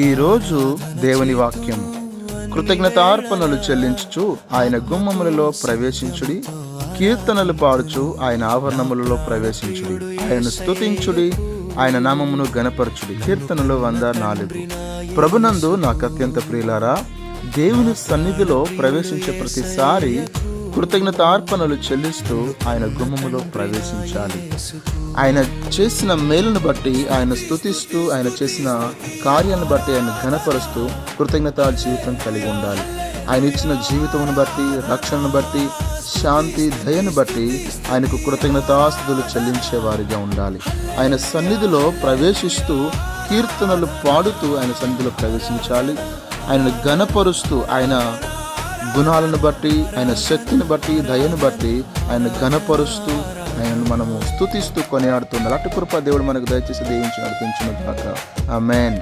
ఈరోజు దేవుని వాక్యం. కృతజ్ఞతార్పణలు చెల్లించుచు ఆయన గుమ్మములలో ప్రవేశించుడి, కీర్తనలు పాడుచు ఆయన ఆభరణములలో ప్రవేశించుడి, ఆయనను స్తుతించుడి, ఆయన నామమును గణపరచుడి. కీర్తనలు 104. ప్రభునందు నాకు అత్యంత ప్రియులారా, దేవుని సన్నిధిలో ప్రవేశించే ప్రతిసారి కృతజ్ఞతార్పణలు చెల్లిస్తూ ఆయన గుమ్మములో ప్రవేశించాలి. ఆయన చేసిన మేలును బట్టి ఆయన స్తుతిస్తూ, ఆయన చేసిన కార్యాలను బట్టి ఆయన ఘనపరుస్తూ కృతజ్ఞతా జీవితం కలిగి ఉండాలి. ఆయన ఇచ్చిన జీవితమును బట్టి, రక్షణను బట్టి, శాంతి దయను బట్టి ఆయనకు కృతజ్ఞతాస్తుతులు చెల్లించే వారిగా ఉండాలి. ఆయన సన్నిధిలో ప్రవేశిస్తూ కీర్తనలు పాడుతూ ఆయన సన్నిధిలో ప్రవేశించాలి. ఆయనను ఘనపరుస్తూ ఆయన గుణాలను బట్టి, ఆయన శక్తిని బట్టి, దయను బట్టి ఆయన ఘనపరుస్తూ ఆయనను మనము స్తుతిస్తూ కొనియాడుతున్నారు. అటు కృప దేవుడు మనకు దయచేసి దీవించి నడిపించును గాక. ఆమేన్.